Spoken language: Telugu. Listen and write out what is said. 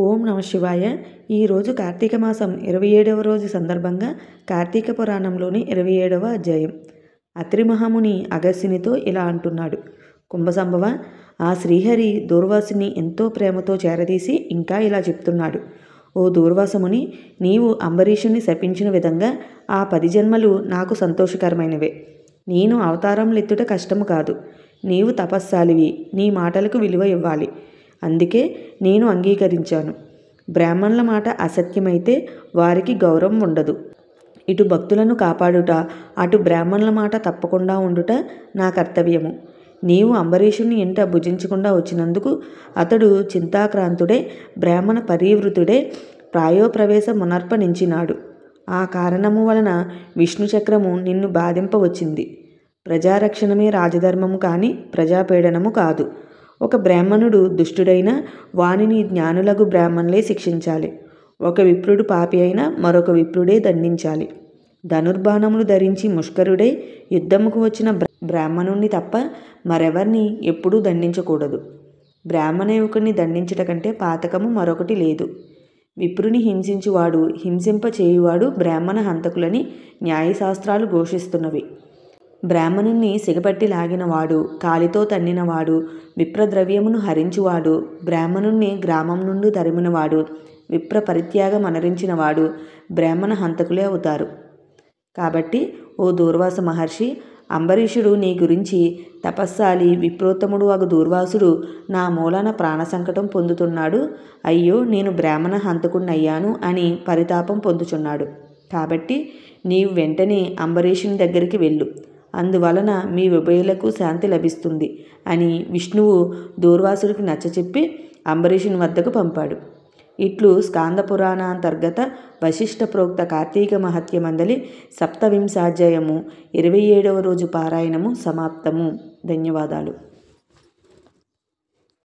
ఓం నమ శివాయ. ఈరోజు కార్తీక మాసం 27వ రోజు సందర్భంగా కార్తీక పురాణంలోని 27వ అధ్యాయం. అత్రి మహాముని అగస్త్యునితో ఇలా అంటున్నాడు. కుంభసంభవ, ఆ శ్రీహరి దూర్వాసుని ఎంతో ప్రేమతో చేరదీసి ఇంకా ఇలా చెప్తున్నాడు. ఓ దూర్వాసముని, నీవు అంబరీషుని శపించిన విధంగా ఆ 10 జన్మలు నాకు సంతోషకరమైనవే. నేను అవతారములెత్తుట కష్టము కాదు. నీవు తపస్సాలివి, నీ మాటలకు విలువ ఇవ్వాలి. అందుకే నేను అంగీకరించాను. బ్రాహ్మణుల మాట అసత్యమైతే వారికి గౌరవం ఉండదు. ఇటు భక్తులను కాపాడుట, అటు బ్రాహ్మణుల మాట తప్పకుండా ఉండుట నా కర్తవ్యము. నీవు అంబరీషుని ఎంట భుజించకుండా వచ్చినందుకు అతడు చింతాక్రాంతుడే, బ్రాహ్మణ పరివృతుడే ప్రాయోప్రవేశ మునర్పణించినాడు. ఆ కారణము వలన విష్ణుచక్రము నిన్ను బాధింపవచ్చింది. ప్రజారక్షణమే రాజధర్మము కాని ప్రజాపీడనము కాదు. ఒక బ్రాహ్మణుడు దుష్టుడైనా వానిని జ్ఞానులకు బ్రాహ్మణులే శిక్షించాలి. ఒక విప్రుడు పాపి అయినా మరొక విప్రుడే దండించాలి. ధనుర్బాణములు ధరించి ముష్కరుడై యుద్ధముకు వచ్చిన బ్రాహ్మణుణ్ణి తప్ప మరెవర్ని ఎప్పుడూ దండించకూడదు. బ్రాహ్మణ యువకుని దండించట కంటే పాతకము మరొకటి లేదు. విప్రుని హింసించువాడు, హింసింప చేయువాడు బ్రాహ్మణ హంతకులని న్యాయశాస్త్రాలు ఘోషిస్తున్నవి. బ్రాహ్మణుణ్ణి సిగపట్టి లాగినవాడు, కాలితో తన్నినవాడు, విప్రద్రవ్యమును హరించువాడు, బ్రాహ్మణుణ్ణి గ్రామం నుండి తరిమినవాడు, విప్ర పరిత్యాగం అనరించినవాడు బ్రాహ్మణ హంతకులే అవుతారు. కాబట్టి ఓ దూర్వాస మహర్షి, అంబరీషుడు నీ గురించి తపస్సాలి విప్రోత్తముడు అగు దూర్వాసుడు నా మూలాన ప్రాణ సంకటం పొందుతున్నాడు. అయ్యో, నేను బ్రాహ్మణ హంతకుణ్ణయ్యాను అని పరితాపం పొందుచున్నాడు. కాబట్టి నీవు వెంటనే అంబరీషుని దగ్గరికి వెళ్ళు. అందువలన మీ ఉభయులకు శాంతి లభిస్తుంది అని విష్ణువు దూర్వాసుడికి నచ్చచెప్పి అంబరీషుని వద్దకు పంపాడు. ఇట్లు స్కాంద పురాణాంతర్గత వశిష్ఠ ప్రోక్త కార్తీక మహత్యమందలి 27వ అధ్యాయము 27వ రోజు పారాయణము సమాప్తము. ధన్యవాదాలు.